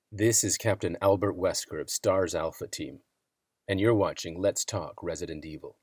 This is Captain Albert Wesker of S.T.A.R.S Alpha Team, and you're watching Let's Talk Resident Evil.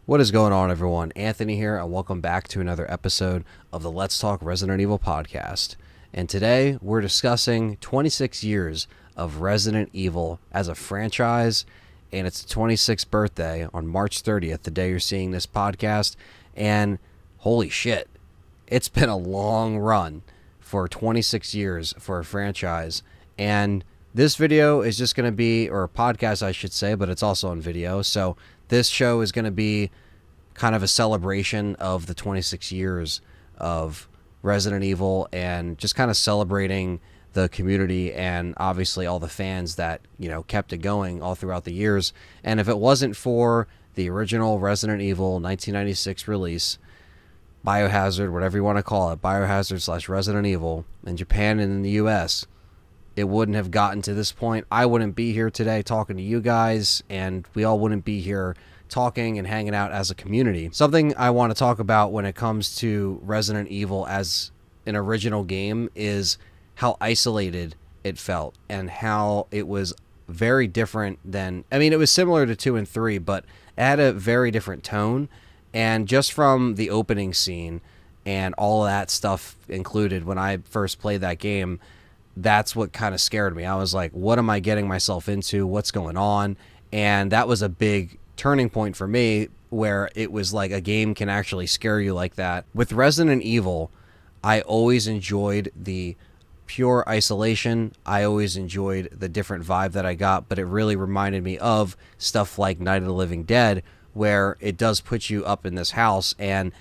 What is going on, everyone? Anthony here, and welcome back to another episode of the Let's Talk Resident Evil podcast. And today, we're discussing 26 years of Resident Evil as a franchise, and it's the 26th birthday on March 30th, the day you're seeing this podcast, and holy shit, it's been a long run for 26 years for a franchise, and this video is just going to be, or a podcast I should say, but it's also on video, so this show is going to be kind of a celebration of the 26 years of Resident Evil and just kind of celebrating the community and obviously all the fans that, you know, kept it going all throughout the years. And if it wasn't for the original Resident Evil 1996 release, Biohazard, whatever you want to call it, Biohazard / Resident Evil in Japan and in the US, it wouldn't have gotten to this point. I wouldn't be here today talking to you guys, and we all wouldn't be here talking and hanging out as a community. Something I want to talk about when it comes to Resident Evil as an original game is how isolated it felt and how it was very different than, I mean, it was similar to 2 and 3, but it had a very different tone. And just from the opening scene and all of that stuff included, when I first played that game, that's what kind of scared me. I was like, what am I getting myself into? What's going on? And that was a big turning point for me, where it was like a game can actually scare you like that. With Resident Evil, I always enjoyed the pure isolation. I always enjoyed the different vibe that I got, but it really reminded me of stuff like Night of the Living Dead, where it does put you up in this house and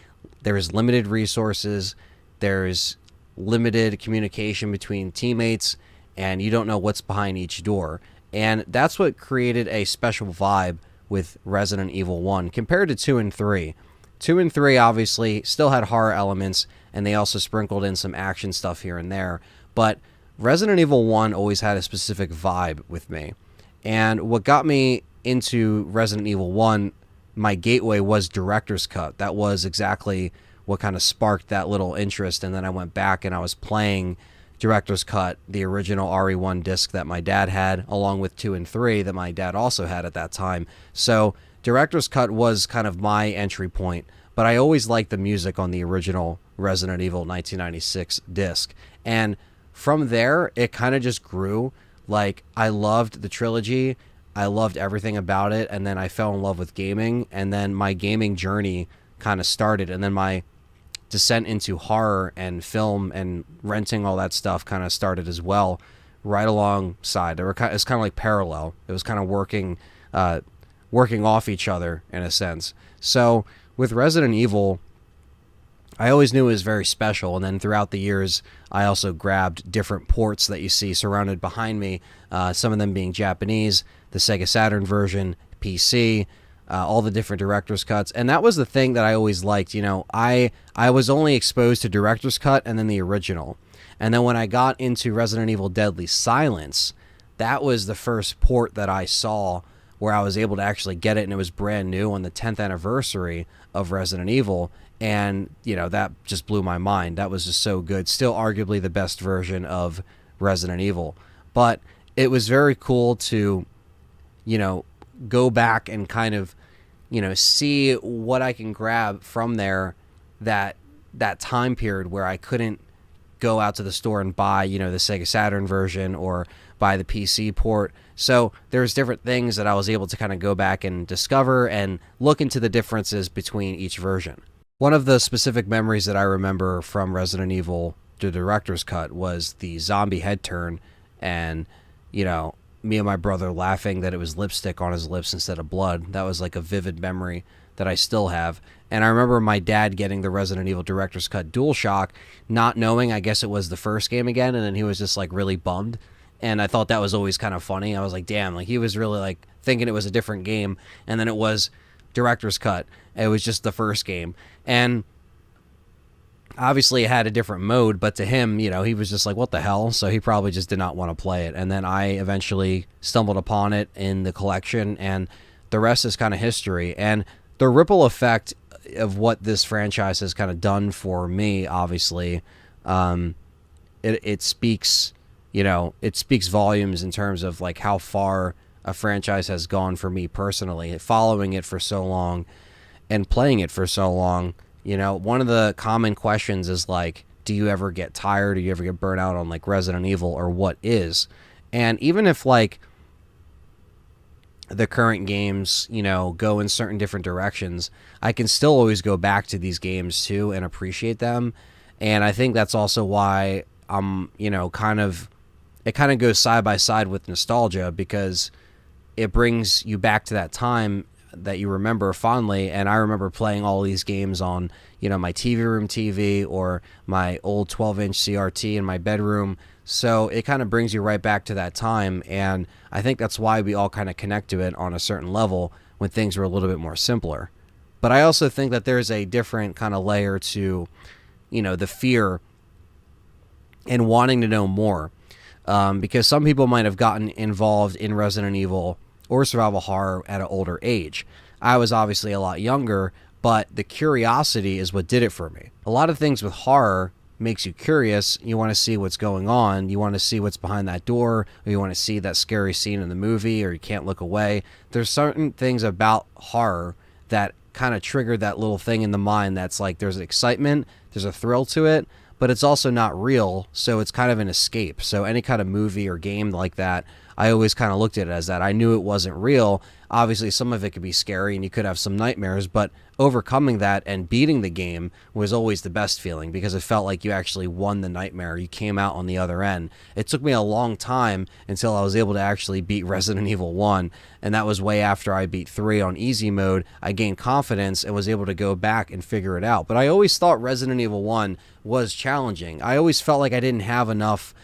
there's limited resources, there's limited communication between teammates, and you don't know what's behind each door. And that's what created a special vibe with Resident Evil 1 compared to 2 and 3. 2 and 3 obviously still had horror elements, and they also sprinkled in some action stuff here and there, but Resident Evil 1 always had a specific vibe with me. And what got me into Resident Evil 1, my gateway, was Director's Cut. That was exactly what kind of sparked that little interest, and then I went back and I was playing Director's Cut, the original RE1 disc that my dad had, along with 2 and 3 that my dad also had at that time. So Director's Cut was kind of my entry point, but I always liked the music on the original Resident Evil 1996 disc. And from there, it kind of just grew. Like, I loved the trilogy, I loved everything about it, and then I fell in love with gaming, and then my gaming journey kind of started, and then my descent into horror and film and renting all that stuff kind of started as well, right alongside. It's kind of like parallel. It was kind of working off each other in a sense. So with Resident Evil, I always knew it was very special, and then throughout the years, I also grabbed different ports that you see surrounded behind me, some of them being Japanese, the Sega Saturn version, PC, all the different Director's Cuts. And that was the thing that I always liked. You know, I was only exposed to Director's Cut and then the original. And then when I got into Resident Evil Deadly Silence, that was the first port that I saw where I was able to actually get it, and it was brand new on the 10th anniversary of Resident Evil. And, you know, that just blew my mind. That was just so good. Still arguably the best version of Resident Evil. But it was very cool to, you know, go back and kind of, you know, see what I can grab from there, that time period where I couldn't go out to the store and buy, you know, the Sega Saturn version or buy the PC port. So there's different things that I was able to kind of go back and discover and look into the differences between each version. One of the specific memories that I remember from Resident Evil, the Director's Cut, was the zombie head turn, and, you know, me and my brother laughing that it was lipstick on his lips instead of blood. That was like a vivid memory that I still have. And I remember my dad getting the Resident Evil Director's Cut DualShock, not knowing, I guess it was the first game again, and then he was just like really bummed. And I thought that was always kind of funny. I was like, damn, like he was really like thinking it was a different game, and then it was Director's Cut. It was just the first game. And obviously it had a different mode, but to him, you know, he was just like, what the hell? So he probably just did not want to play it. And then I eventually stumbled upon it in the collection, and the rest is kind of history. And the ripple effect of what this franchise has kind of done for me, obviously, it speaks, it speaks volumes in terms of like how far a franchise has gone for me personally, following it for so long and playing it for so long. One of the common questions is like, do you ever get tired? Do you ever get burnt out on like Resident Evil, or what is? And even if like the current games, go in certain different directions, I can still always go back to these games too and appreciate them. And I think that's also why I'm, it kind of goes side by side with nostalgia, because it brings you back to that time that you remember fondly. And I remember playing all these games on, my TV room TV or my old 12-inch CRT in my bedroom. So it kind of brings you right back to that time. And I think that's why we all kind of connect to it on a certain level when things were a little bit more simpler. But I also think that there's a different kind of layer to, the fear and wanting to know more. Because some people might have gotten involved in Resident Evil or survival horror at an older age. I was obviously a lot younger, but the curiosity is what did it for me. A lot of things with horror makes you curious. You want to see what's going on. You want to see what's behind that door, or you want to see that scary scene in the movie, or you can't look away. There's certain things about horror that kind of trigger that little thing in the mind that's like there's excitement, there's a thrill to it, but it's also not real, so it's kind of an escape. So any kind of movie or game like that, I always kind of looked at it as that. I knew it wasn't real. Obviously, some of it could be scary and you could have some nightmares, but overcoming that and beating the game was always the best feeling, because it felt like you actually won the nightmare. You came out on the other end. It took me a long time until I was able to actually beat Resident Evil 1, and that was way after I beat 3 on easy mode. I gained confidence and was able to go back and figure it out. But I always thought Resident Evil 1 was challenging. I always felt like I didn't have enough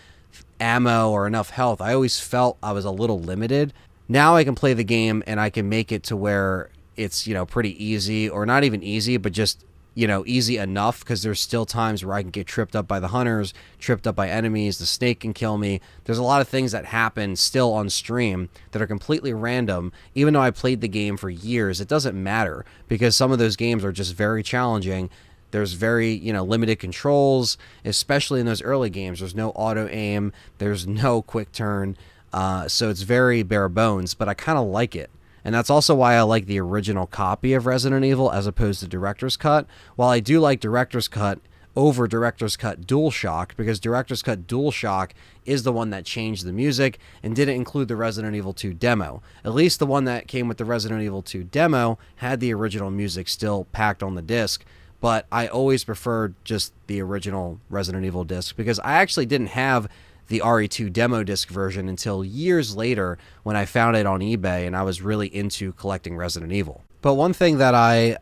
ammo or enough health. I always felt I was a little limited. Now I can play the game and I can make it to where it's, pretty easy, or not even easy, but just, easy enough, because there's still times where I can get tripped up by the hunters, tripped up by enemies, the snake can kill me. There's a lot of things that happen still on stream that are completely random. Even though I played the game for years, it doesn't matter, because some of those games are just very challenging. There's very, limited controls, especially in those early games. There's no auto aim, there's no quick turn, so it's very bare bones, but I kind of like it. And that's also why I like the original copy of Resident Evil as opposed to Director's Cut. While I do like Director's Cut over Director's Cut DualShock, because Director's Cut DualShock is the one that changed the music and didn't include the Resident Evil 2 demo. At least the one that came with the Resident Evil 2 demo had the original music still packed on the disc. But I always preferred just the original Resident Evil disc, because I actually didn't have the RE2 demo disc version until years later when I found it on eBay and I was really into collecting Resident Evil. But one thing that I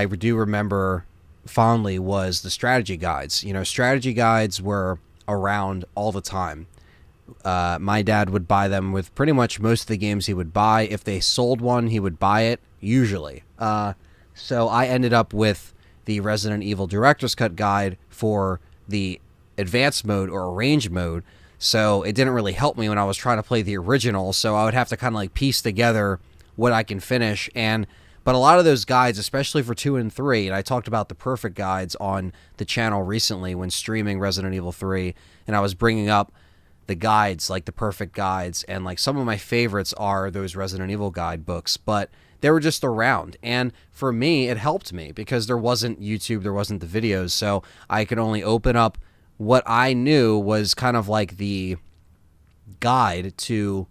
do remember fondly was the strategy guides. Strategy guides were around all the time. My dad would buy them with pretty much most of the games he would buy. If they sold one, he would buy it, usually. So I ended up with the Resident Evil Director's Cut guide for the advanced mode or arranged mode, so it didn't really help me when I was trying to play the original, so I would have to kind of like piece together what I can finish. But a lot of those guides, especially for 2 and 3, and I talked about the perfect guides on the channel recently when streaming Resident Evil 3, and I was bringing up the guides, like the perfect guides, and like some of my favorites are those Resident Evil guide books, but they were just around. And for me, it helped me because there wasn't YouTube, there wasn't the videos, so I could only open up what I knew was kind of like the guide to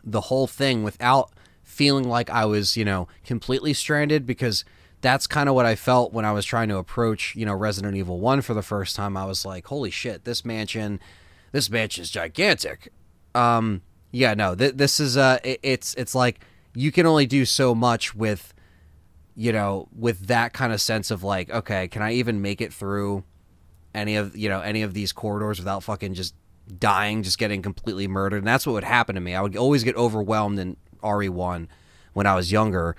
the whole thing without feeling like I was, completely stranded, because that's kind of what I felt when I was trying to approach, Resident Evil 1 for the first time. I was like, holy shit, this mansion's gigantic. This is, it's like, you can only do so much with, with that kind of sense of like, okay, can I even make it through any of these corridors without fucking just dying, just getting completely murdered? And that's what would happen to me. I would always get overwhelmed in RE1 when I was younger.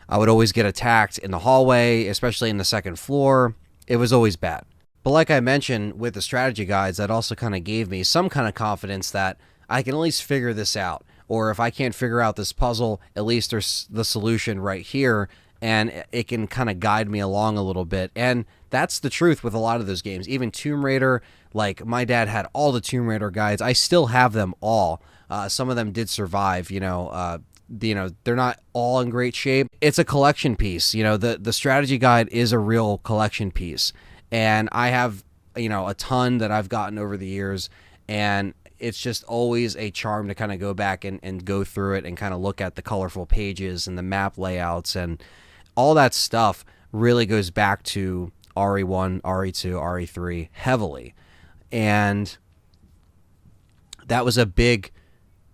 I would always get attacked in the hallway, especially in the second floor. It was always bad. But like I mentioned with the strategy guides, that also kind of gave me some kind of confidence that I can at least figure this out. or if I can't figure out this puzzle, at least there's the solution right here, and it can kind of guide me along a little bit. And that's the truth with a lot of those games. Even Tomb Raider, like my dad had all the Tomb Raider guides. I still have them all. Some of them did survive, they're not all in great shape. It's a collection piece. The strategy guide is a real collection piece. And I have, a ton that I've gotten over the years, and it's just always a charm to kind of go back and go through it and kind of look at the colorful pages and the map layouts, and all that stuff really goes back to RE1, RE2, RE3 heavily. And that was a big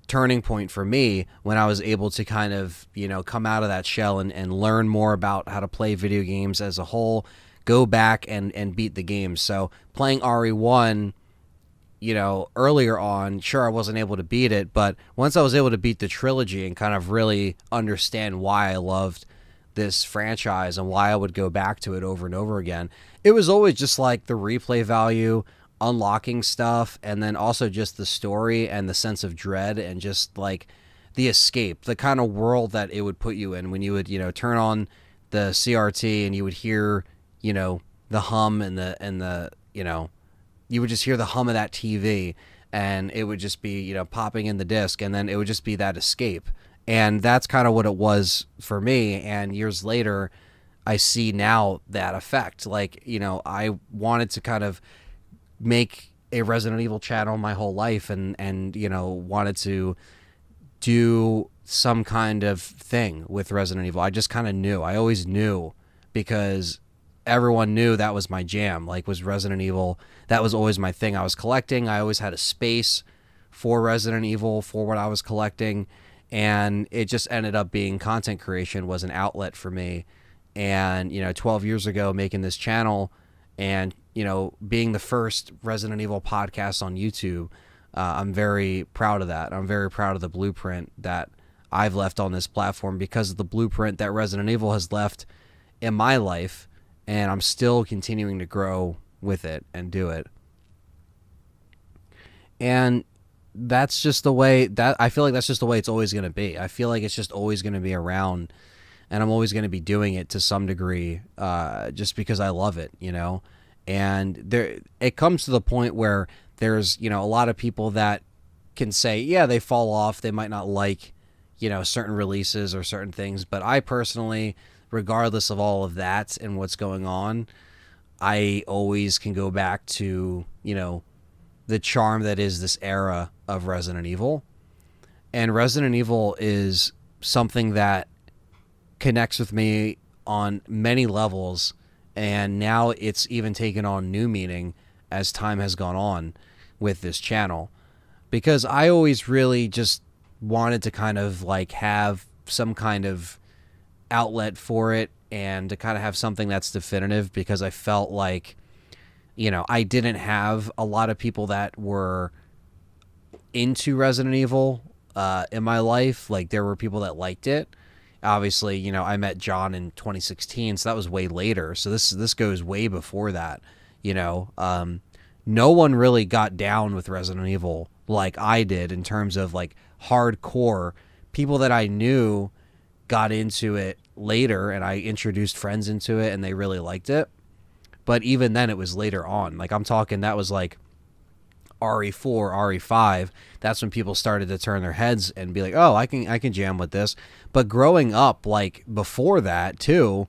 turning point for me when I was able to kind of, come out of that shell and learn more about how to play video games as a whole, go back and beat the games. So playing RE1, earlier on, sure, I wasn't able to beat it, but once I was able to beat the trilogy and kind of really understand why I loved this franchise and why I would go back to it over and over again, it was always just like the replay value, unlocking stuff, and then also just the story and the sense of dread and just like the escape, the kind of world that it would put you in when you would, turn on the CRT and you would hear, the hum and you would just hear the hum of that TV, and it would just be, popping in the disc, and then it would just be that escape. And that's kind of what it was for me. And years later, I see now that effect. Like, I wanted to kind of make a Resident Evil channel my whole life and wanted to do some kind of thing with Resident Evil. I just kind of knew. I always knew, because everyone knew that was my jam, like, was Resident Evil. That was always my thing. I was collecting. I always had a space for Resident Evil, for what I was collecting, and it just ended up being content creation was an outlet for me. And 12 years ago, making this channel and being the first Resident Evil podcast on YouTube, I'm very proud of that. I'm very proud of the blueprint that I've left on this platform, because of the blueprint that Resident Evil has left in my life, and I'm still continuing to grow with it and do it. And that's just the way that I feel like that's just the way it's always going to be. I feel like it's just always going to be around, and I'm always going to be doing it to some degree, just because I love it, And there, it comes to the point where there's, a lot of people that can say, yeah, they fall off. They might not like, certain releases or certain things. But I personally, regardless of all of that and what's going on, I always can go back to, the charm that is this era of Resident Evil. And Resident Evil is something that connects with me on many levels, and now it's even taken on new meaning as time has gone on with this channel, because I always really just wanted to kind of like have some kind of outlet for it, and to kind of have something that's definitive, because I felt like, I didn't have a lot of people that were into Resident Evil in my life. Like, there were people that liked it. Obviously, I met John in 2016, so that was way later. So this goes way before that. No one really got down with Resident Evil like I did in terms of like hardcore. People that I knew got into it later, and I introduced friends into it, and they really liked it. But even then, it was later on. Like, I'm talking, that was like RE4, RE5. That's when people started to turn their heads and be like, oh, I can jam with this. But growing up, like, before that too,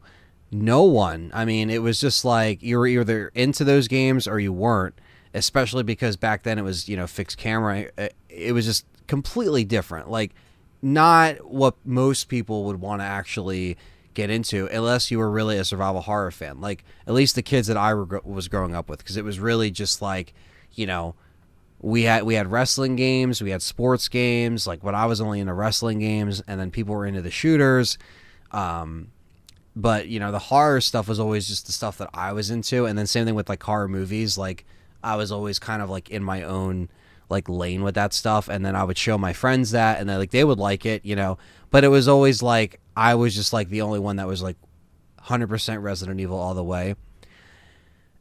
no one. I mean, it was just like you were either into those games or you weren't, especially because back then it was, fixed camera. It was just completely different. Like, not what most people would want to actually get into, unless you were really a survival horror fan. Like, at least the kids that I was growing up with, because it was really just like, we had wrestling games, we had sports games. Like, when I was only into wrestling games, and then people were into the shooters. But the horror stuff was always just the stuff that I was into. And then same thing with like horror movies. Like, I was always kind of like in my own like lane with that stuff, and then I would show my friends that, and they would like it, but it was always like I was just like the only one that was like 100% Resident Evil all the way.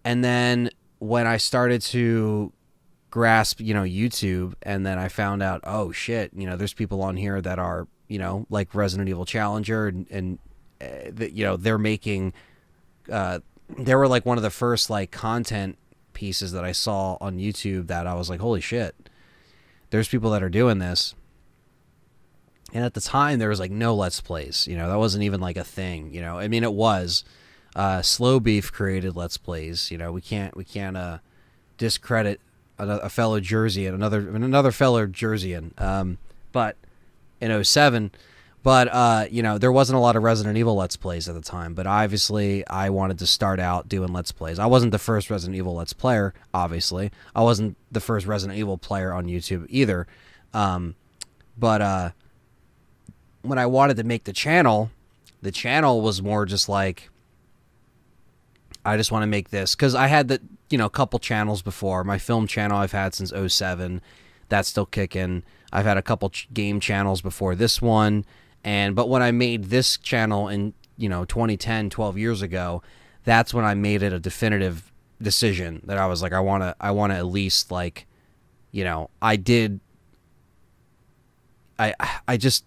And then when I started to grasp, YouTube, and then I found out, oh shit, there's people on here that are, like Resident Evil Challenger, and they're making, they were like one of the first like content pieces that I saw on YouTube that I was like, holy shit, there's people that are doing this. And at the time there was like no Let's Plays, that wasn't even like a thing, I mean, it was, Slow Beef created Let's Plays, we can't discredit a fellow Jerseyan, another fellow Jerseyan, but in 07, but there wasn't a lot of Resident Evil Let's Plays at the time, but obviously I wanted to start out doing Let's Plays. I wasn't the first Resident Evil Let's Player, obviously. I wasn't the first Resident Evil player on YouTube either, but when I wanted to make the channel was more just like, I just want to make this, because I had a couple channels before. My film channel I've had since 07. That's still kicking. I've had a couple game channels before this one. But when I made this channel in, 2010, 12 years ago, that's when I made it a definitive decision that I was like, I want to at least like, I just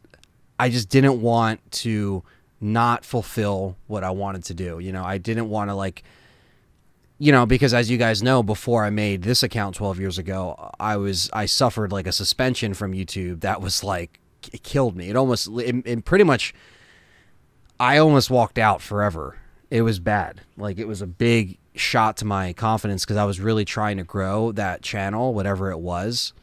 didn't want to not fulfill what I wanted to do. I didn't want to like, because as you guys know, before I made this account 12 years ago, I suffered like a suspension from YouTube that was like, it killed me. It pretty much, I almost walked out forever. It was bad. Like, it was a big shot to my confidence because I was really trying to grow that channel, whatever it was.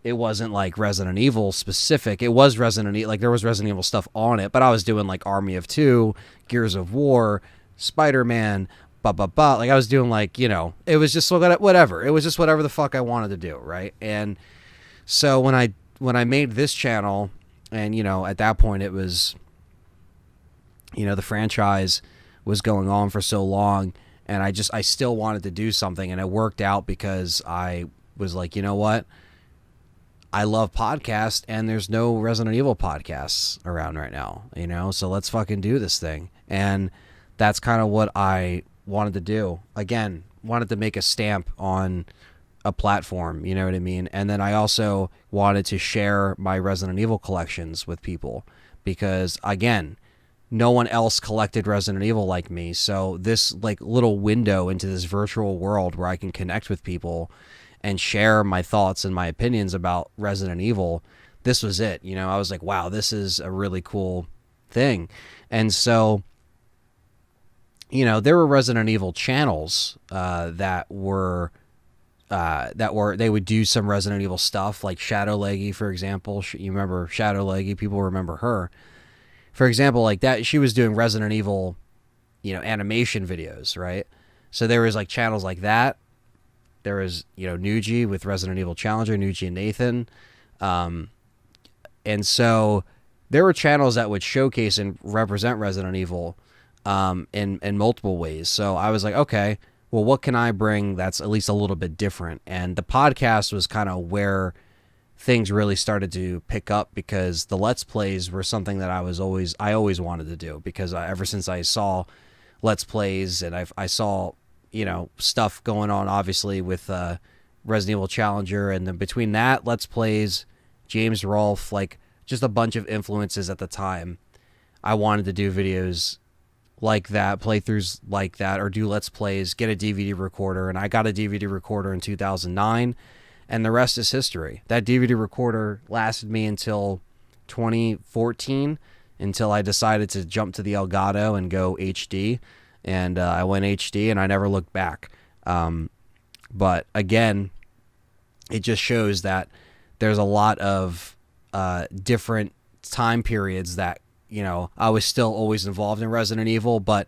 It wasn't like Resident Evil specific. It was Resident Evil, like there was Resident Evil stuff on it, but I was doing like Army of Two, Gears of War, Spider-Man, like I was doing like, it was just whatever. It was just whatever the fuck I wanted to do, right? And so when I made this channel, and at that point it was, the franchise was going on for so long, and I still wanted to do something, and it worked out because I was like, you know what? I love podcasts, and there's no Resident Evil podcasts around right now, so let's fucking do this thing. And that's kind of what I wanted to do. Again, wanted to make a stamp on a platform, you know what I mean? And then I also wanted to share my Resident Evil collections with people because, again, no one else collected Resident Evil like me. So this like little window into this virtual world where I can connect with people and share my thoughts and my opinions about Resident Evil, this was it. I was like, wow, this is a really cool thing. And so, there were Resident Evil channels that they would do some Resident Evil stuff, like Shadow Leggy, for example. You remember Shadow Leggy? People remember her. For example, like that, she was doing Resident Evil, animation videos, right? So there was like channels like that. There was, Nuji with Resident Evil Challenger, Nuji and Nathan. And so there were channels that would showcase and represent Resident Evil in multiple ways. So I was like, okay, well, what can I bring that's at least a little bit different? And the podcast was kind of where things really started to pick up because the Let's Plays were something that I always wanted to do because ever since I saw Let's Plays and I saw stuff going on, obviously, with Resident Evil Challenger, and then between that, Let's Plays, James Rolfe, like, just a bunch of influences at the time. I wanted to do videos like that, playthroughs like that, or do Let's Plays, get a DVD recorder, and I got a DVD recorder in 2009, and the rest is history. That DVD recorder lasted me until 2014, until I decided to jump to the Elgato and go HD. And I went HD, and I never looked back. But again, it just shows that there's a lot of different time periods that, I was still always involved in Resident Evil, but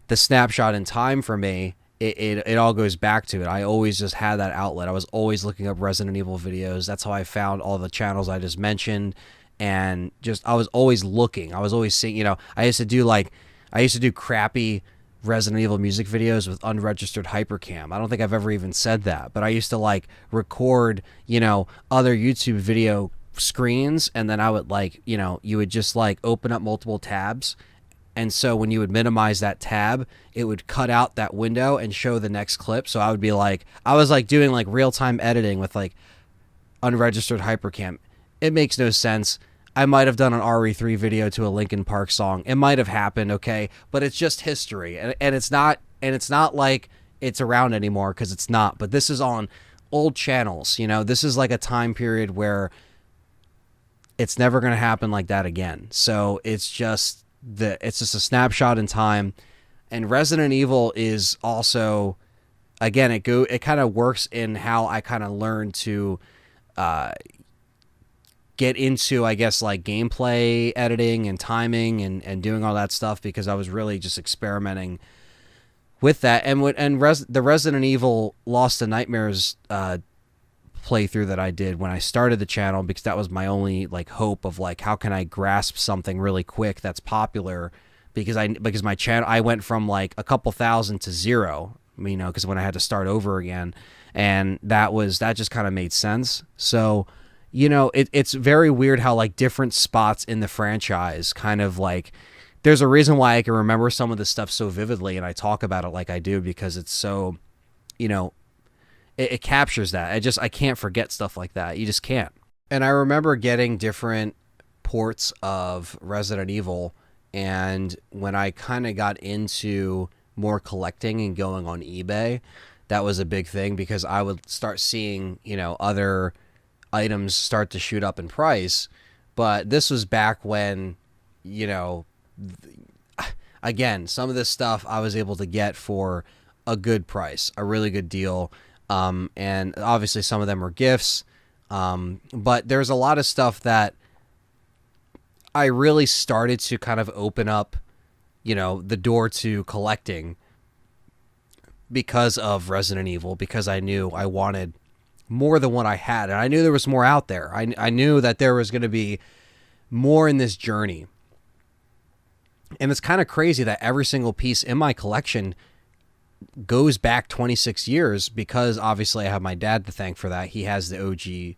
the snapshot in time for me, it all goes back to it. I always just had that outlet. I was always looking up Resident Evil videos. That's how I found all the channels I just mentioned. And just, I was always looking. I was always seeing, I used to do crappy Resident Evil music videos with unregistered hypercam. I don't think I've ever even said that, but I used to like record, other YouTube video screens, and then I would like, you would just like open up multiple tabs And so when you would minimize that tab, it would cut out that window and show the next clip. So I would be like, I was like doing like real-time editing with like unregistered hypercam. It makes no sense. I might have done an RE3 video to a Linkin Park song. It might have happened, okay? But it's just history. And it's not like it's around anymore, because it's not. But this is on old channels, you know? This is like a time period where it's never going to happen like that again. So it's just a snapshot in time. And Resident Evil is also, again, it kind of works in how I kind of learned to get into, I guess, like gameplay editing and timing and doing all that stuff, because I was really just experimenting with that. And the Resident Evil Lost in Nightmares playthrough that I did when I started the channel, because that was my only like hope of like, how can I grasp something really quick that's popular, because my channel, I went from like a couple thousand to 0, you know, because when I had to start over again, and that just kind of made sense. So, you know, it's very weird how like different spots in the franchise kind of like, there's a reason why I can remember some of this stuff so vividly, and I talk about it like I do, because it's so, you know, it captures that. I can't forget stuff like that. You just can't. And I remember getting different ports of Resident Evil, and when I kind of got into more collecting and going on eBay, that was a big thing, because I would start seeing, you know, other items start to shoot up in price. But this was back when, you know, again, some of this stuff I was able to get for a good price, a really good deal. And obviously some of them were gifts. But there's a lot of stuff that I really started to kind of open up, you know, the door to collecting because of Resident Evil, because I knew I wanted more than what I had. And I knew there was more out there. I knew that there was going to be more in this journey. And it's kind of crazy that every single piece in my collection goes back 26 years, because obviously I have my dad to thank for that. He has the OG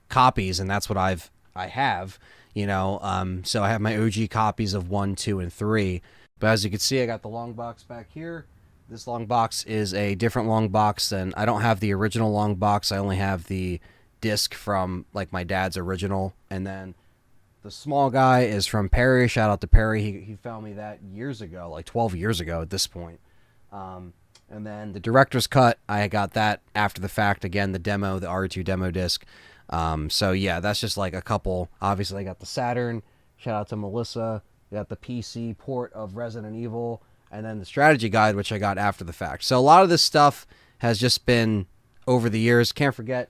copies, and that's what I have, you know. So I have my OG copies of 1, 2, and 3. But as you can see, I got the long box back here. This long box is a different long box than, I don't have the original long box. I only have the disc from like my dad's original. And then the small guy is from Perry. Shout out to Perry. He found me that years ago, like 12 years ago at this point. And then the director's cut, I got that after the fact. Again, the demo, the R2 demo disc. So yeah, that's just like a couple. Obviously, I got the Saturn. Shout out to Melissa. I got the PC port of Resident Evil. And then the strategy guide, which I got after the fact. So a lot of this stuff has just been over the years. Can't forget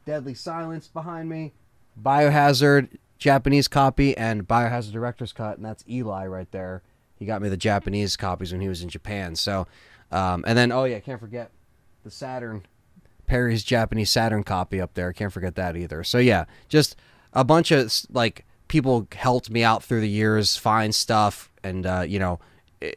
Deadly Silence behind me, Biohazard Japanese copy, and Biohazard director's cut. And that's Eli right there. He got me the Japanese copies when he was in Japan. So, and then, oh yeah, can't forget the Saturn, Perry's Japanese Saturn copy up there. Can't forget that either. So yeah, just a bunch of like people helped me out through the years, find stuff, and you know,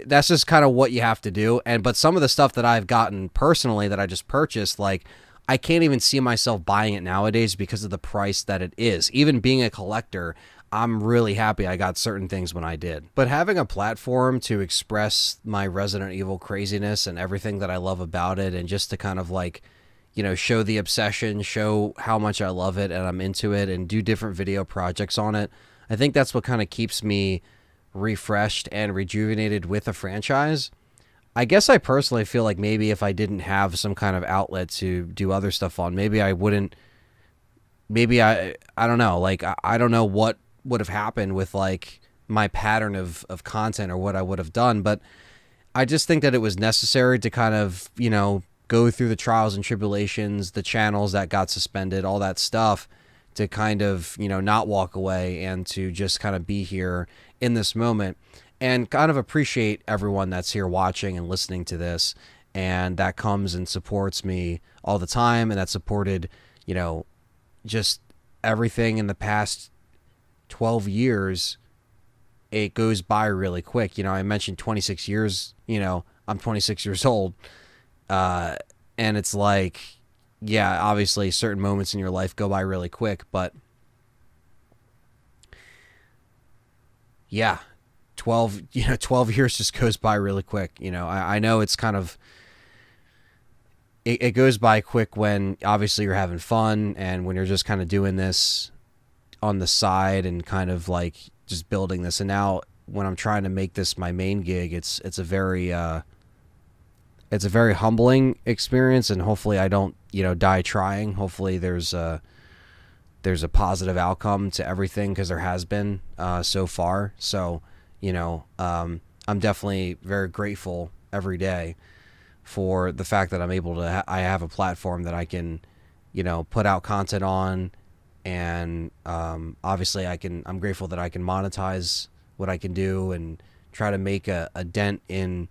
that's just kind of what you have to do. But some of the stuff that I've gotten personally that I just purchased, like, I can't even see myself buying it nowadays because of the price that it is. Even being a collector, I'm really happy I got certain things when I did. But having a platform to express my Resident Evil craziness and everything that I love about it, and just to kind of like, you know, show the obsession, show how much I love it and I'm into it, and do different video projects on it, I think that's what kind of keeps me refreshed and rejuvenated with a franchise. I guess I personally feel like maybe if I didn't have some kind of outlet to do other stuff on, maybe I wouldn't, maybe I don't know, like I don't know what would have happened with like my pattern of content, or what I would have done. But I just think that it was necessary to kind of, you know, go through the trials and tribulations, the channels that got suspended, all that stuff, to kind of, you know, not walk away, and to just kind of be here in this moment and kind of appreciate everyone that's here watching and listening to this, and that comes and supports me all the time, and that supported, you know, just everything in the past 12 years. It goes by really quick. You know, I mentioned 26 years, you know, I'm 26 years old. And it's like, yeah, obviously certain moments in your life go by really quick, but yeah, 12 years just goes by really quick. I know it's kind of, it goes by quick when obviously you're having fun and when you're just kind of doing this on the side and kind of like just building this. And now when I'm trying to make this my main gig, it's a very humbling experience, and hopefully I don't, die trying. Hopefully there's a positive outcome to everything, because there has been so far. So, I'm definitely very grateful every day for the fact that I'm able to, I have a platform that I can, put out content on. And obviously I'm grateful that I can monetize what I can do and try to make a dent in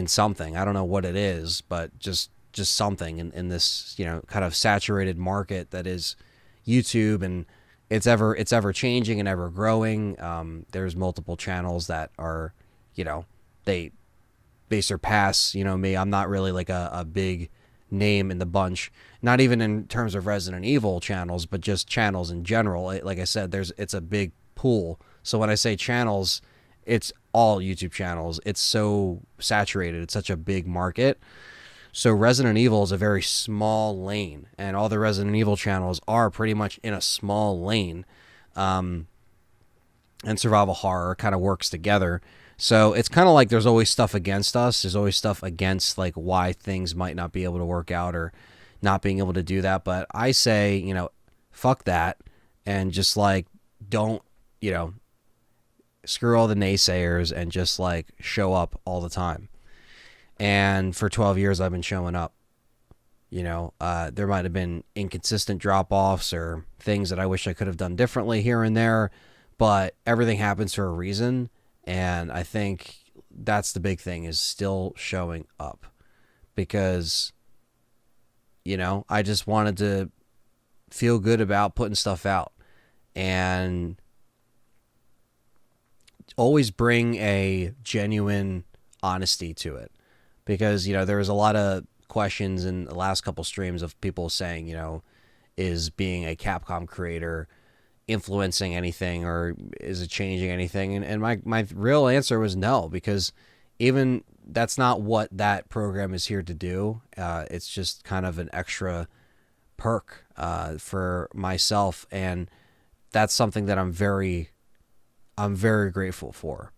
something. I don't know what it is, but just something in this, kind of saturated market that is YouTube, and it's ever changing and ever growing. There's multiple channels that are, they surpass, me. I'm not really like a big name in the bunch, not even in terms of Resident Evil channels, but just channels in general. Like I said, it's a big pool. So when I say channels, it's all YouTube channels. It's so saturated. It's such a big market. So Resident Evil is a very small lane, and all the Resident Evil channels are pretty much in a small lane. And survival horror kind of works together. So it's kind of like there's always stuff against us. There's always stuff against like why things might not be able to work out or not being able to do that. But I say, fuck that, and just like don't, screw all the naysayers and just like show up all the time. And for 12 years, I've been showing up. There might have been inconsistent drop-offs or things that I wish I could have done differently here and there, but everything happens for a reason. And I think that's the big thing, is still showing up, because, I just wanted to feel good about putting stuff out and always bring a genuine honesty to it. Because, there was a lot of questions in the last couple streams of people saying, is being a Capcom creator influencing anything, or is it changing anything? And my real answer was no, because even that's not what that program is here to do. It's just kind of an extra perk for myself, and that's something that I'm very grateful for,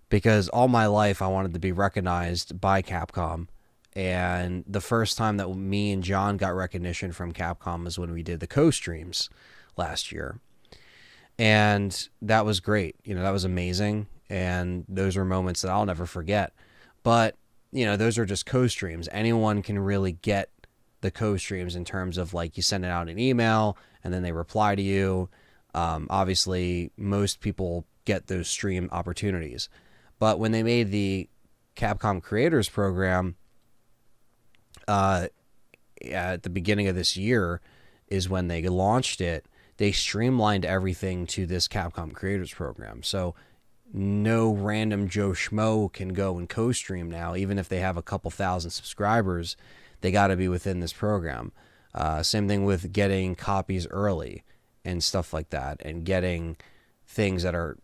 because all my life I wanted to be recognized by Capcom. And the first time that me and John got recognition from Capcom was when we did the co-streams last year. And that was great. That was amazing. And those were moments that I'll never forget. But, those are just co-streams. Anyone can really get the co-streams in terms of like you send it out an email and then they reply to you. Obviously, most people get those stream opportunities. But when they made the Capcom Creators Program, at the beginning of this year is when they launched it. They streamlined everything to this Capcom Creators Program. So no random Joe Schmo can go and co-stream now. Even if they have a couple thousand subscribers, they got to be within this program. Same thing with getting copies early and stuff like that, and getting things that are,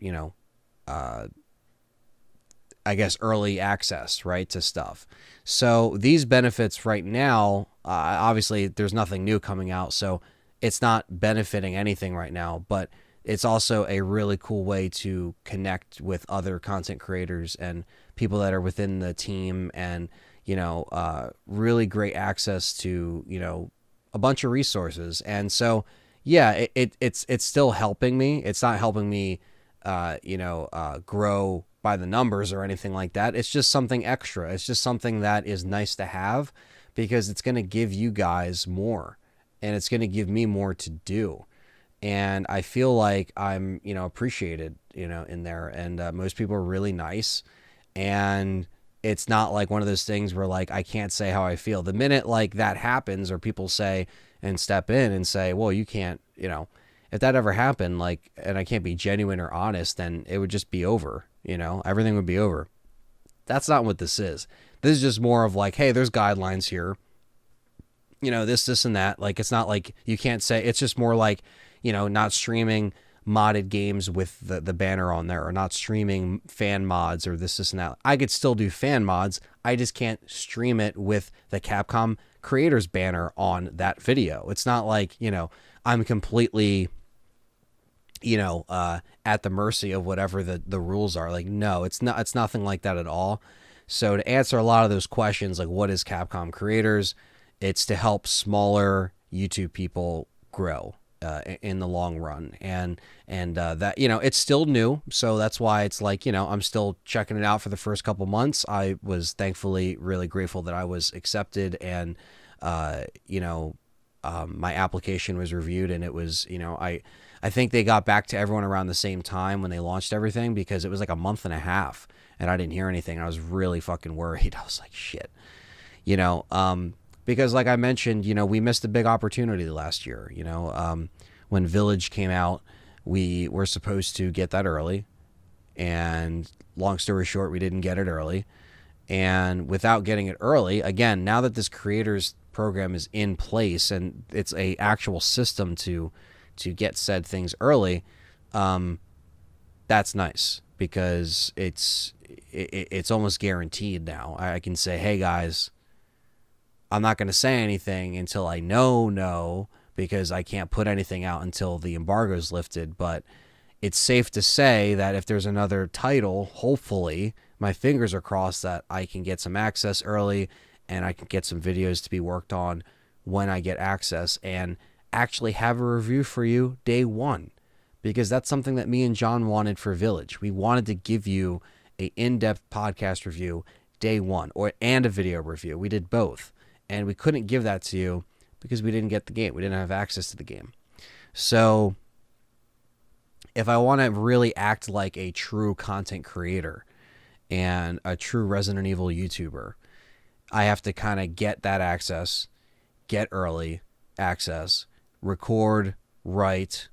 I guess, early access, right, to stuff. So these benefits right now, obviously there's nothing new coming out, so it's not benefiting anything right now, but it's also a really cool way to connect with other content creators and people that are within the team, and, really great access to, a bunch of resources. And so, yeah, it's still helping me. It's not helping me, grow by the numbers or anything like that. It's just something extra. It's just something that is nice to have, because it's going to give you guys more, and it's going to give me more to do. And I feel like I'm, appreciated, in there. And most people are really nice. And it's not like one of those things where like I can't say how I feel. The minute like that happens, or people say and step in and say, well, you can't, if that ever happened, like, and I can't be genuine or honest, then it would just be over. Everything would be over. That's not what this is. This is just more of like, hey, there's guidelines here. This and that. Like, it's not like you can't say, it's just more like, not streaming modded games with the banner on there, or not streaming fan mods or this and that. I could still do fan mods. I just can't stream it with the Capcom creators banner on that video. It's not like, I'm completely, at the mercy of whatever the rules are. Like, no, it's nothing like that at all. So to answer a lot of those questions, like what is Capcom creators? It's to help smaller YouTube people grow in the long run. And that, it's still new. So that's why it's like, I'm still checking it out for the first couple months. I was thankfully really grateful that I was accepted, and, my application was reviewed, and it was, I think they got back to everyone around the same time when they launched everything, because it was like a month and a half and I didn't hear anything. I was really fucking worried. I was like, shit, because like I mentioned, we missed a big opportunity last year. When Village came out, we were supposed to get that early, and long story short, we didn't get it early. And without getting it early, again, now that this creators program is in place and it's a actual system to get said things early, that's nice, because it's almost guaranteed now. I can say, hey guys, I'm not going to say anything until I know, because I can't put anything out until the embargo is lifted. But it's safe to say that if there's another title, hopefully, my fingers are crossed that I can get some access early, and I can get some videos to be worked on when I get access, and actually have a review for you day one. Because that's something that me and John wanted for Village. We wanted to give you an in-depth podcast review day one, and a video review. We did both. And we couldn't give that to you because we didn't get the game. We didn't have access to the game. So if I want to really act like a true content creator and a true Resident Evil YouTuber, I have to kind of get that access, get early access, record, write,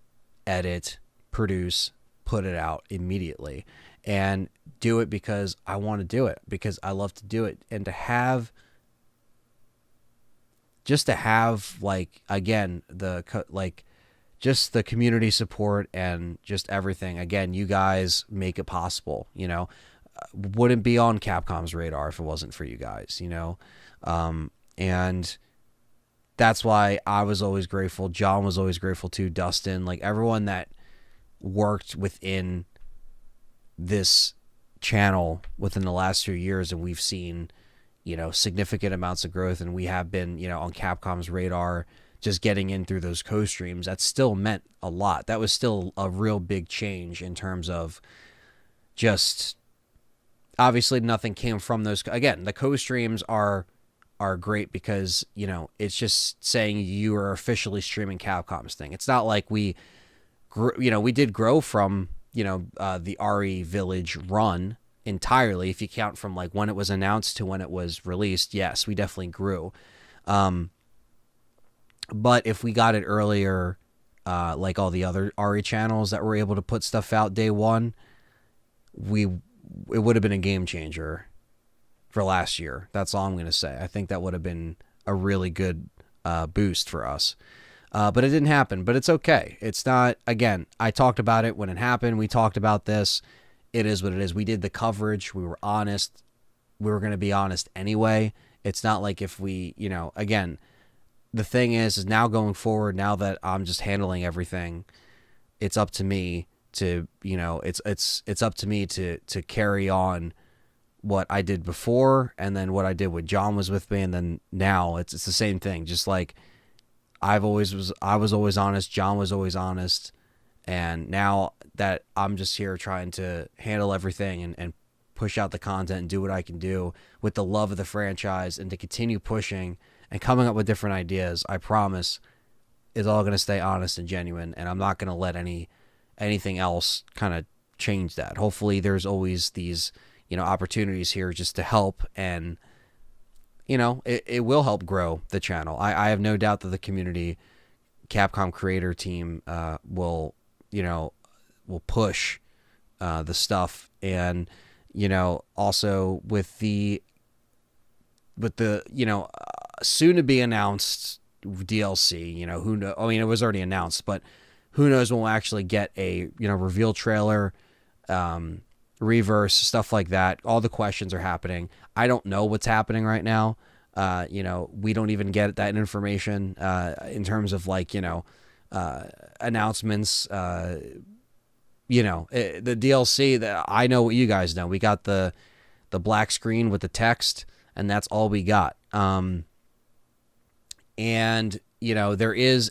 edit, produce, put it out immediately, and do it because I want to do it, because I love to do it. And to have like, again, just the community support and just everything. Again, you guys make it possible. Wouldn't be on Capcom's radar if it wasn't for you guys. And that's why I was always grateful. John was always grateful too. Dustin, like everyone that worked within this channel within the last few years, and we've seen, significant amounts of growth, and we have been, on Capcom's radar, just getting in through those co-streams. That still meant a lot. That was still a real big change in terms of just, obviously nothing came from those. Again, the co-streams are great because, it's just saying you are officially streaming Capcom's thing. It's not like we grew, we did grow from, the RE Village run entirely. If you count from like when it was announced to when it was released, yes, we definitely grew. But if we got it earlier, like all the other RE channels that were able to put stuff out day one, it would have been a game changer for last year. That's all I'm going to say. I think that would have been a really good boost for us. But it didn't happen, but it's okay. It's not, again, I talked about it when it happened. We talked about this. It is what it is. We did the coverage. We were honest. We were going to be honest anyway. It's not like if we, again, the thing is now going forward, now that I'm just handling everything, it's up to me to, it's up to me to carry on what I did before, and then what I did when John was with me, and then now it's the same thing. Just like I was always honest, John was always honest, and now that I'm just here trying to handle everything and push out the content and do what I can do with the love of the franchise, and to continue pushing and coming up with different ideas, I promise it's all going to stay honest and genuine, and I'm not going to let anything else kind of change that. Hopefully there's always these, opportunities here just to help, and, it will help grow the channel. I have no doubt that the community Capcom creator team will push the stuff, and, also with the soon to be announced DLC, who knows? I mean, it was already announced, but who knows when we'll actually get a, reveal trailer, reverse, stuff like that. All the questions are happening. I don't know what's happening right now. We don't even get that information in terms of announcements. The DLC, that I know what you guys know. We got the black screen with the text, and that's all we got. There is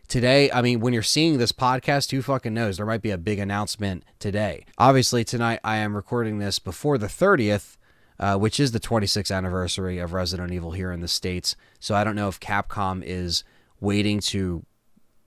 today, when you're seeing this podcast, who fucking knows? There might be a big announcement today. Obviously, tonight I am recording this before the 30th, which is the 26th anniversary of Resident Evil here in the States. So I don't know if Capcom is waiting to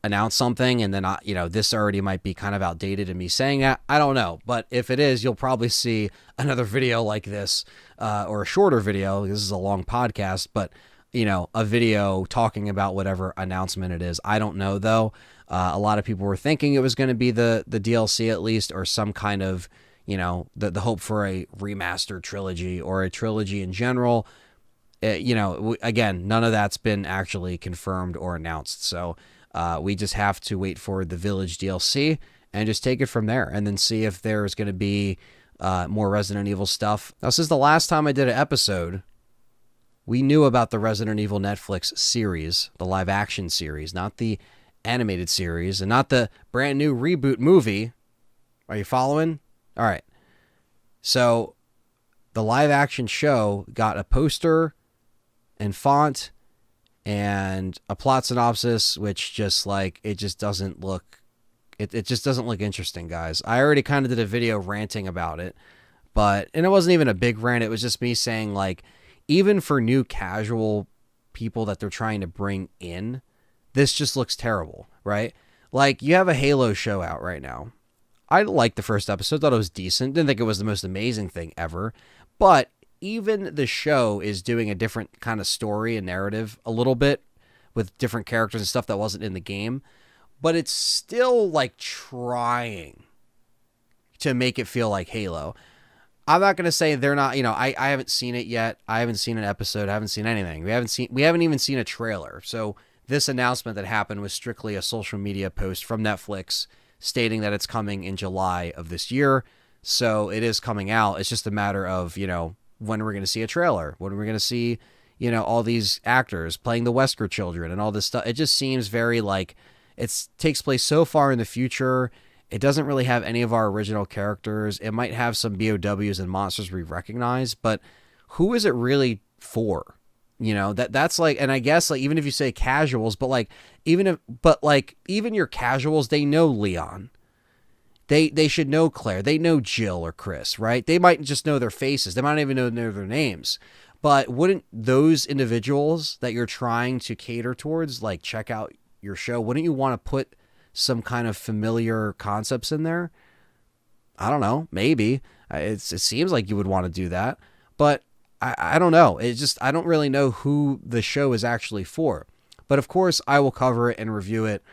announce something, and then this already might be kind of outdated in me saying that. I don't know, but if it is, you'll probably see another video like this, or a shorter video. This is a long podcast, but a video talking about whatever announcement it is. I don't know though. A lot of people were thinking it was going to be the DLC at least, or some kind of the hope for a remastered trilogy or a trilogy in general. Again, none of that's been actually confirmed or announced. So we just have to wait for the Village DLC and just take it from there, and then see if there's going to be more Resident Evil stuff. Now, since the last time I did an episode, we knew about the Resident Evil Netflix series, the live action series, not the animated series, and not the brand new reboot movie. Are you following? All right. So the live action show got a poster and font and a plot synopsis, which just it just doesn't look interesting, guys. I already kind of did a video ranting about it, and it wasn't even a big rant. It was just me saying, even for new casual people that they're trying to bring in, this just looks terrible, right? You have a Halo show out right now. I liked the first episode, thought it was decent. Didn't think it was the most amazing thing ever. But even the show is doing a different kind of story and narrative a little bit with different characters and stuff that wasn't in the game. But it's still trying to make it feel like Halo. I'm not going to say they're not, I haven't seen it yet. I haven't seen an episode. I haven't seen anything. We haven't even seen a trailer. So this announcement that happened was strictly a social media post from Netflix stating that it's coming in July of this year. So it is coming out. It's just a matter of, when we're going to see a trailer, when we're going to see, all these actors playing the Wesker children and all this stuff. It just seems very it takes place so far in the future. It doesn't really have any of our original characters. It might have some BOWs and monsters we recognize, but who is it really for? That's and I guess even if you say casuals, but even your casuals, they know Leon. They should know Claire. They know Jill or Chris, right? They might just know their faces. They might not even know their names. But wouldn't those individuals that you're trying to cater towards, check out your show, wouldn't you want to put some kind of familiar concepts in there? I don't know. Maybe. It seems like you would want to do that. But I don't know. I don't really know who the show is actually for. But of course, I will cover it and review it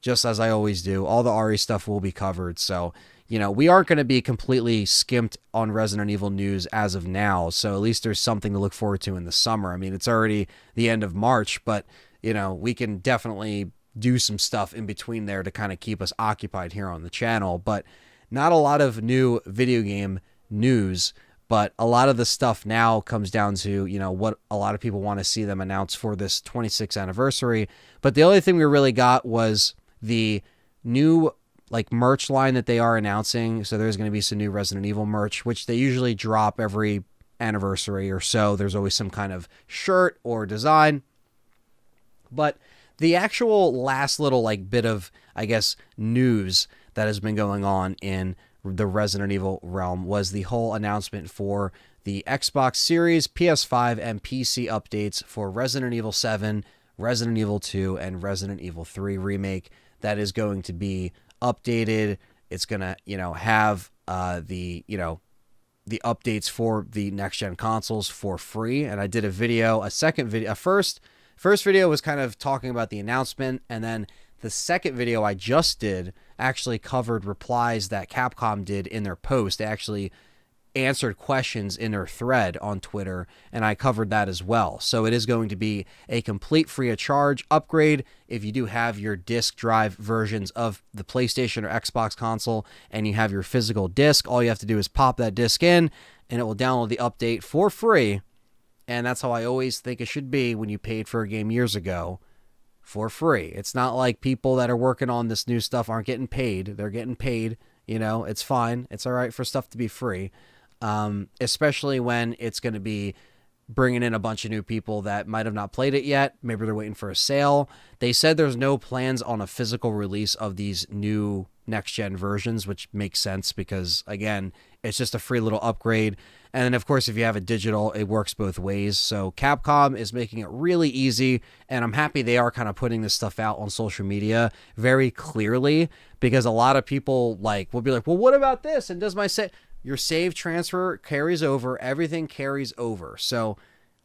just as I always do. All the RE stuff will be covered. So, we aren't going to be completely skimped on Resident Evil news as of now. So at least there's something to look forward to in the summer. It's already the end of March, but, we can definitely do some stuff in between there to kind of keep us occupied here on the channel. But not a lot of new video game news, but a lot of the stuff now comes down to, what a lot of people want to see them announce for this 26th anniversary. But the only thing we really got was the new merch line that they are announcing. So there's going to be some new Resident Evil merch, which they usually drop every anniversary or so. There's always some kind of shirt or design. But the actual last little bit of, I guess, news that has been going on in the Resident Evil realm was the whole announcement for the Xbox Series, PS5, and PC updates for Resident Evil 7, Resident Evil 2, and Resident Evil 3 remake that is going to be updated. It's going to, have the updates for the next-gen consoles for free. And I did a video, First video was kind of talking about the announcement, and then the second video I just did actually covered replies that Capcom did in their post. They actually answered questions in their thread on Twitter, and I covered that as well. So it is going to be a complete free of charge upgrade if you do have your disk drive versions of the PlayStation or Xbox console and you have your physical disc. All you have to do is pop that disc in and it will download the update for free. And that's how I always think it should be when you paid for a game years ago, for free. It's not like people that are working on this new stuff aren't getting paid. They're getting paid. It's fine. It's all right for stuff to be free. Especially when it's going to be bringing in a bunch of new people that might have not played it yet. Maybe they're waiting for a sale. They said there's no plans on a physical release of these new next-gen versions, which makes sense because, again, it's just a free little upgrade. And then, of course, if you have a digital, it works both ways. So Capcom is making it really easy, and I'm happy they are kind of putting this stuff out on social media very clearly, because a lot of people will be like, well, what about this? And does my save... Your save transfer carries over. Everything carries over. So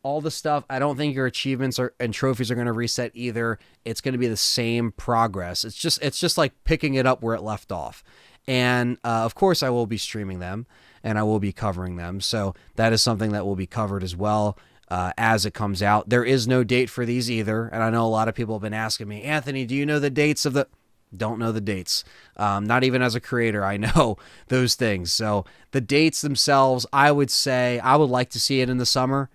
all the stuff, I don't think your achievements and trophies are going to reset either. It's going to be the same progress. It's just like picking it up where it left off. And of course, I will be streaming them and I will be covering them. So that is something that will be covered as well as it comes out. There is no date for these either. And I know a lot of people have been asking me, Anthony, do you know the dates of the... Don't know the dates. Not even as a creator, I know those things. So the dates themselves, I would say I would like to see it in the summer.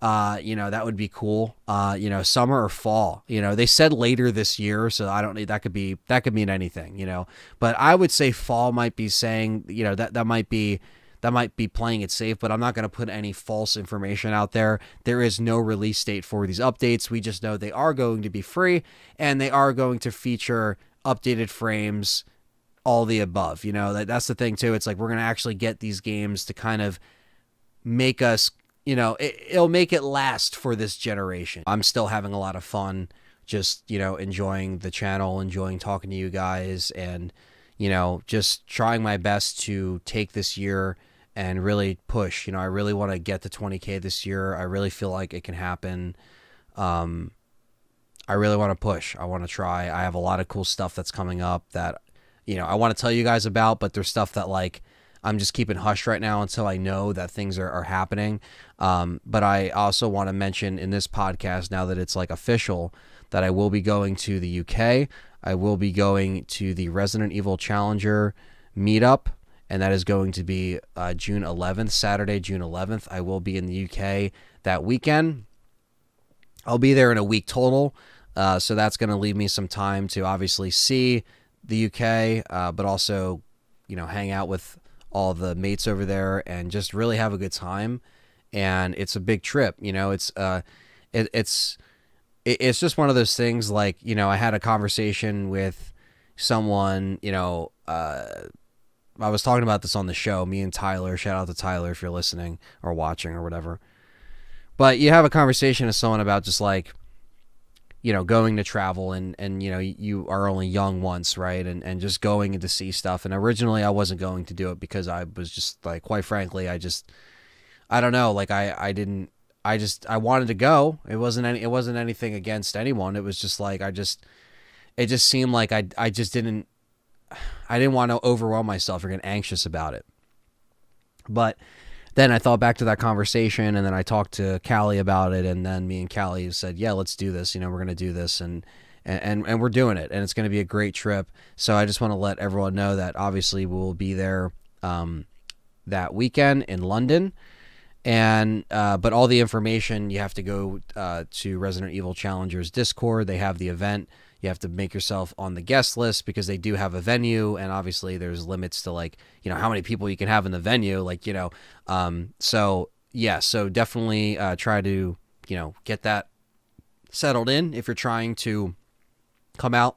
That would be cool. Summer or fall. They said later this year, so I don't need that could mean anything. But I would say fall might be saying that might be playing it safe. But I'm not going to put any false information out there. There is no release date for these updates. We just know they are going to be free and they are going to feature updated frames, all the above. That's the thing too. It's like we're going to actually get these games to kind of make us, it'll make it last for this generation. I'm still having a lot of fun just, enjoying the channel, enjoying talking to you guys, and, just trying my best to take this year and really push. I really want to get to 20K this year. I really feel like it can happen. I really want to push. I want to try. I have a lot of cool stuff that's coming up that, I want to tell you guys about, but there's stuff that I'm just keeping hush right now until I know that things are happening. But I also want to mention in this podcast, now that it's official, that I will be going to the UK. I will be going to the Resident Evil Challenger meetup, and that is going to be June 11th, Saturday, June 11th. I will be in the UK that weekend. I'll be there in a week total. So that's going to leave me some time to obviously see the UK, but also, hang out with all the mates over there and just really have a good time. And it's a big trip. It's just one of those things. I had a conversation with someone. I was talking about this on the show. Me and Tyler. Shout out to Tyler if you're listening or watching or whatever. But you have a conversation with someone about just going to travel and you are only young once, right? And just going and to see stuff. And originally I wasn't going to do it because I was just quite frankly, I don't know. I wanted to go. It wasn't anything against anyone. It was just it just seemed like I didn't want to overwhelm myself or get anxious about it. But then I thought back to that conversation, and then I talked to Callie about it, and then me and Callie said, yeah, let's do this. We're going to do this, and we're doing it, and it's going to be a great trip. So I just want to let everyone know that obviously we'll be there that weekend in London, and but all the information, you have to go to Resident Evil Challengers Discord. They have the event. You have to make yourself on the guest list because they do have a venue, and obviously there's limits to how many people you can have in the venue, so definitely try to, get that settled in if you're trying to come out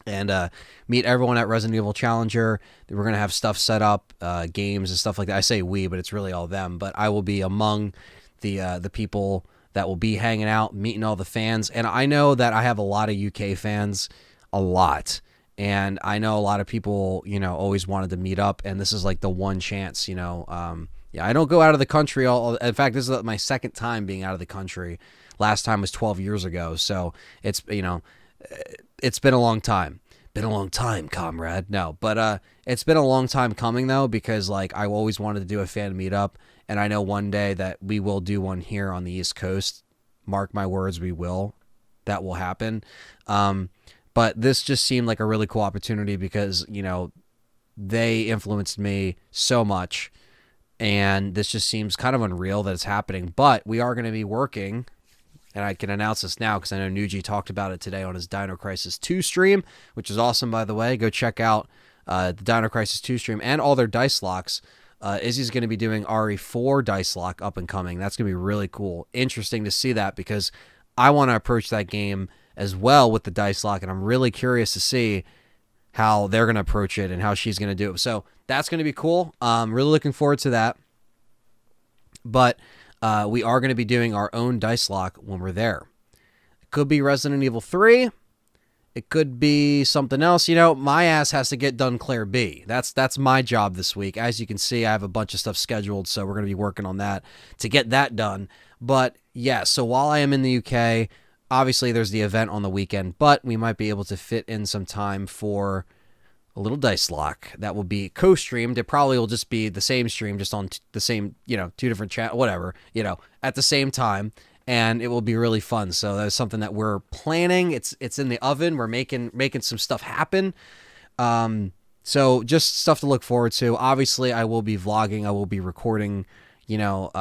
and meet everyone at Resident Evil Challenger. We're going to have stuff set up, games and stuff like that. I say we, but it's really all them, but I will be among the people that will be hanging out, meeting all the fans. And I know that I have a lot of UK fans, a lot. And I know a lot of people, always wanted to meet up. And this is the one chance, I don't go out of the country. In fact, this is my second time being out of the country. Last time was 12 years ago. So it's, it's been a long time. been a long time, comrade. No, but it's been a long time coming though, because like I always wanted to do a fan meetup, and I know one day that we will do one here on the East Coast. Mark my words, we will. That will happen. But this just seemed like a really cool opportunity because, you know, they influenced me so much, and this just seems kind of unreal that it's happening. But we are going to be working, and I can announce this now because I know Nuji talked about it today on his Dino Crisis 2 stream, which is awesome, by the way. Go check out the Dino Crisis 2 stream and all their dice locks. Izzy's going to be doing RE4 dice lock up and coming. That's going to be really cool. Interesting to see that because I want to approach that game as well with the dice lock, and I'm really curious to see how they're going to approach it and how she's going to do it. So that's going to be cool. Really looking forward to that. But we are going to be doing our own dice lock when we're there. It could be Resident Evil 3. It could be something else. You know, my ass has to get done Claire B. That's my job this week. As you can see, I have a bunch of stuff scheduled, so we're going to be working on that to get that done. But yeah, so while I am in the UK, obviously there's the event on the weekend, but we might be able to fit in some time for a little dice lock that will be co-streamed. It probably will just be the same stream, just on the same, you know, two different chat, whatever, you know, at the same time. And it will be really fun. So that's something that we're planning. It's in the oven. We're making some stuff happen. So just stuff to look forward to. Obviously, I will be vlogging. I will be recording. You know,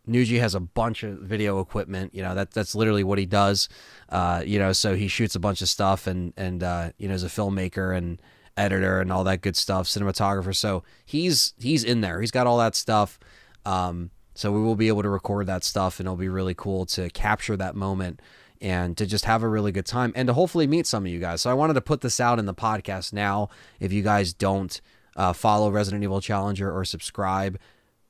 Nuji has a bunch of video equipment. You know, that's literally what he does. You know, so he shoots a bunch of stuff and you know, is a filmmaker and editor and all that good stuff, cinematographer. So he's in there. He's got all that stuff. So we will be able to record that stuff, and it'll be really cool to capture that moment and to just have a really good time and to hopefully meet some of you guys. So I wanted to put this out in the podcast now. If you guys don't follow Resident Evil Challenger or subscribe,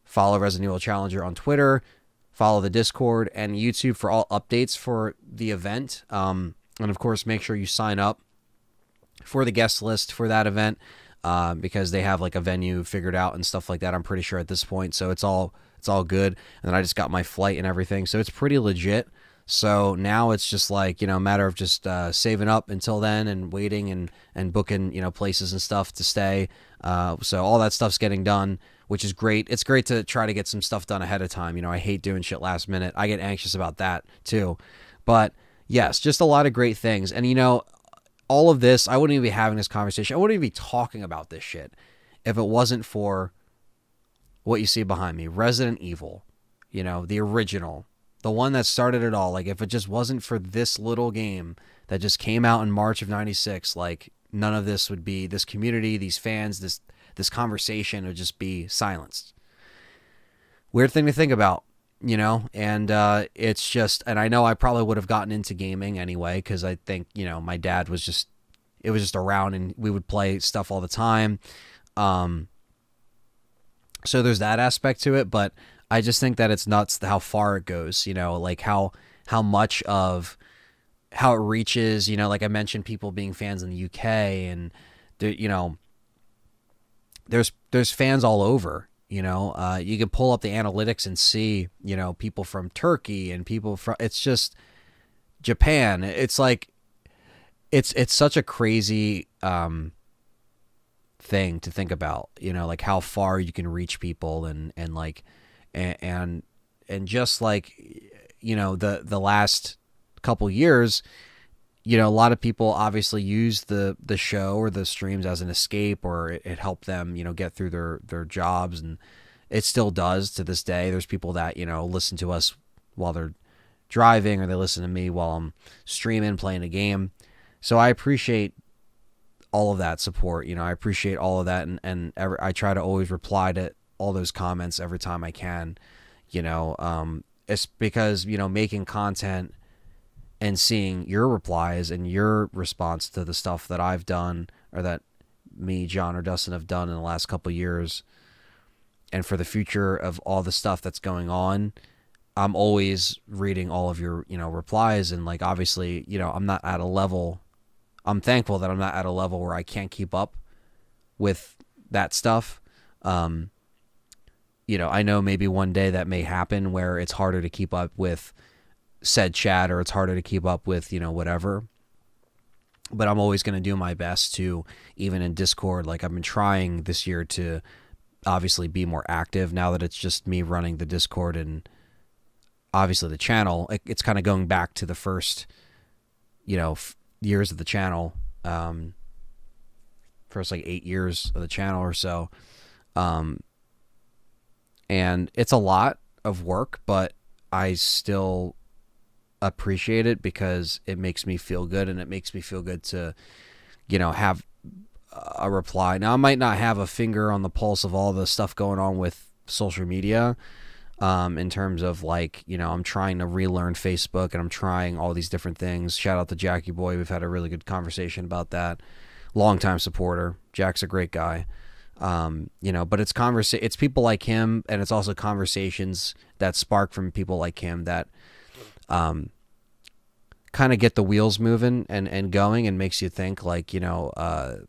follow Resident Evil Challenger on Twitter, follow the Discord and YouTube for all updates for the event. And of course, make sure you sign up for the guest list for that event because they have like a venue figured out and stuff like that, I'm pretty sure at this point. So it's all good. And then I just got my flight and everything. So it's pretty legit. So now it's just like, you know, a matter of just saving up until then and waiting and booking, you know, places and stuff to stay. So all that stuff's getting done, which is great. It's great to try to get some stuff done ahead of time. You know, I hate doing shit last minute. I get anxious about that too. But yes, just a lot of great things. And, you know, all of this, I wouldn't even be having this conversation. I wouldn't even be talking about this shit if it wasn't for what you see behind me, Resident Evil, you know, the original, the one that started it all. Like, if it just wasn't for this little game that just came out in March of '96, like, none of this would be, this community, these fans, this conversation would just be silenced. Weird thing to think about, you know, and it's just, and I know I probably would have gotten into gaming anyway, because I think, you know, my dad was just, it was just around and we would play stuff all the time. So there's that aspect to it, but I just think that it's nuts how far it goes, you know, like how much of how it reaches, you know, like I mentioned people being fans in the UK and, you know, there's fans all over, you know, you can pull up the analytics and see, you know, people from Turkey and people from, it's just Japan. It's like, it's such a crazy, thing to think about, you know, like how far you can reach people and like, and just like, you know, the last couple years, you know, a lot of people obviously use the show or the streams as an escape, or it helped them, you know, get through their jobs, and it still does to this day. There's people that, you know, listen to us while they're driving, or they listen to me while I'm streaming, playing a game. So I appreciate all of that support. You know, I appreciate all of that. And I try to always reply to all those comments every time I can, you know, it's because, you know, making content and seeing your replies and your response to the stuff that I've done, or that me, John, or Dustin have done in the last couple of years, and for the future of all the stuff that's going on, I'm always reading all of your, you know, replies. And like, obviously, you know, I'm not at a level, I'm thankful that I'm not at a level where I can't keep up with that stuff. You know, I know maybe one day that may happen where it's harder to keep up with said chat, or it's harder to keep up with, you know, whatever. but I'm always going to do my best to, even in Discord, like I've been trying this year to obviously be more active now that it's just me running the Discord and obviously the channel. It's kind of going back to the first, years of the channel, first like 8 years of the channel or so. And it's a lot of work, but I still appreciate it because it makes me feel good, and it makes me feel good to, have a reply. Now, I might not have a finger on the pulse of all the stuff going on with social media, in terms of like, I'm trying to relearn Facebook and I'm trying all these different things. Shout out to Jackie Boy. We've had a really good conversation about that. Longtime supporter. Jack's a great guy. But it's people like him, and it's also conversations that spark from people like him that, kind of get the wheels moving and going, and makes you think like, of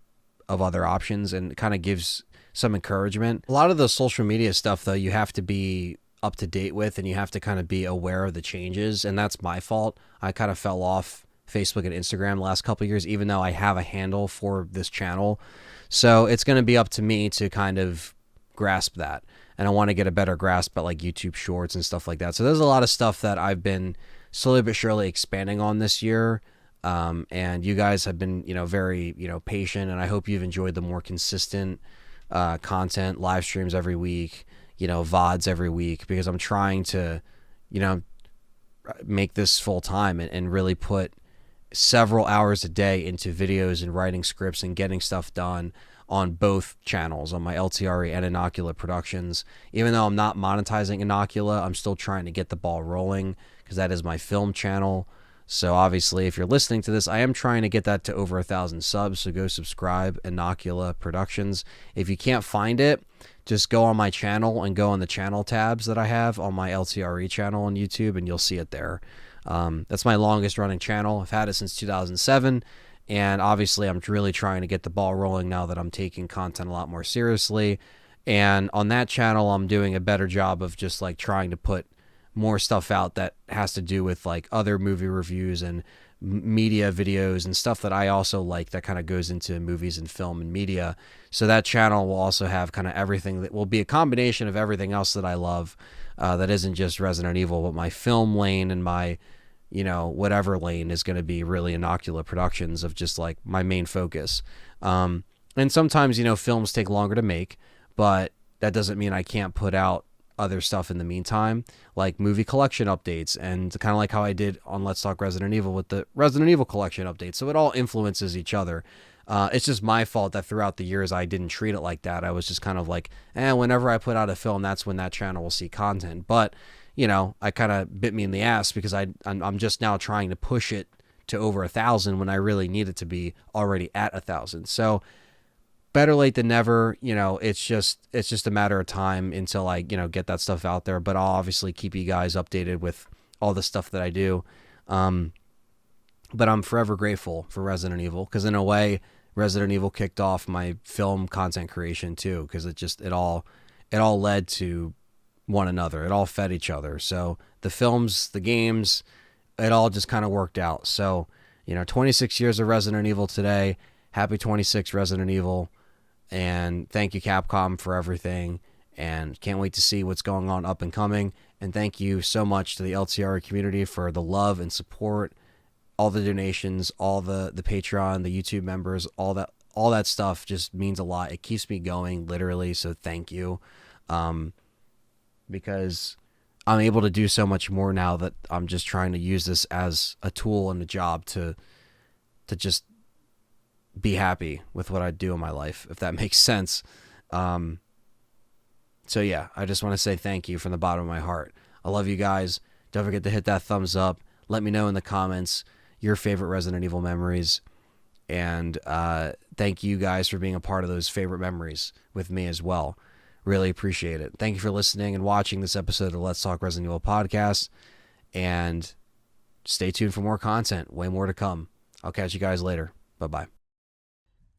other options, and kind of gives some encouragement. A lot of the social media stuff, though, you have to be up to date with, and you have to kind of be aware of the changes, and that's my fault. I kind of fell off Facebook and Instagram the last couple of years, even though I have a handle for this channel. So it's going to be up to me to kind of grasp that. And I want to get a better grasp at like YouTube Shorts and stuff like that. So there's a lot of stuff that I've been slowly but surely expanding on this year. And you guys have been, very, patient. And I hope you've enjoyed the more consistent content, live streams every week, VODs every week, because I'm trying to, make this full time and really put several hours a day into videos and writing scripts and getting stuff done on both channels, on my LTRE and Inocula Productions. Even though I'm not monetizing Inocula, I'm still trying to get the ball rolling, because that is my film channel. So obviously, if you're listening to this, I am trying to get that to over 1,000 subs, so go subscribe, Inocula Productions. If you can't find it, just go on my channel and go on the channel tabs that I have on my LTRE channel on YouTube, and you'll see it there. That's my longest running channel. I've had it since 2007, and obviously I'm really trying to get the ball rolling now that I'm taking content a lot more seriously. And on that channel, I'm doing a better job of just like trying to put more stuff out that has to do with like other movie reviews and media videos and stuff that I also like, that kind of goes into movies and film and media. So that channel will also have kind of everything that will be a combination of everything else that I love, that isn't just Resident Evil, but my film lane and my, whatever lane is going to be really Inocula Productions, of just like my main focus. And sometimes, films take longer to make, but that doesn't mean I can't put out other stuff in the meantime, like movie collection updates, and kind of like how I did on Let's Talk Resident Evil with the Resident Evil collection updates. So it all influences each other. It's just my fault that throughout the years I didn't treat it like that. I was just kind of like, whenever I put out a film, that's when that channel will see content. But, I kind of bit me in the ass, because I'm just now trying to push it to over 1,000 when I really need it to be already at 1,000. So better late than never. It's just a matter of time until I, get that stuff out there. But I'll obviously keep you guys updated with all the stuff that I do. But I'm forever grateful for Resident Evil, because in a way, Resident Evil kicked off my film content creation too, because it all led to one another. It all fed each other. So the films, the games, it all just kind of worked out. So, 26 years of Resident Evil today. Happy 26 Resident Evil. And thank you, Capcom, for everything. And can't wait to see what's going on up and coming. And thank you so much to the LTRE community for the love and support, all the donations, all the Patreon, the YouTube members, all that stuff just means a lot. It keeps me going, literally. So thank you. Because I'm able to do so much more now that I'm just trying to use this as a tool and a job to just be happy with what I do in my life, if that makes sense. So yeah, I just want to say thank you from the bottom of my heart. I love you guys. Don't forget to hit that thumbs up. Let me know in the comments your favorite Resident Evil memories. And thank you guys for being a part of those favorite memories with me as well. Really appreciate it. Thank you for listening and watching this episode of the Let's Talk Resident Evil podcast. And stay tuned for more content. Way more to come. I'll catch you guys later. Bye-bye.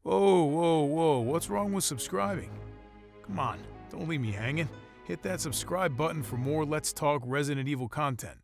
Whoa, whoa, whoa. What's wrong with subscribing? Come on, don't leave me hanging. Hit that subscribe button for more Let's Talk Resident Evil content.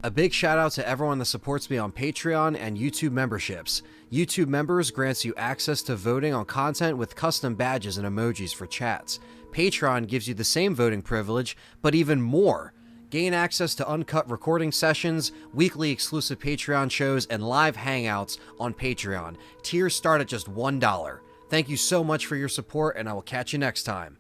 A big shout out to everyone that supports me on Patreon and YouTube memberships. YouTube members grants you access to voting on content with custom badges and emojis for chats. Patreon gives you the same voting privilege, but even more. Gain access to uncut recording sessions, weekly exclusive Patreon shows, and live hangouts on Patreon. Tiers start at just $1. Thank you so much for your support, and I will catch you next time.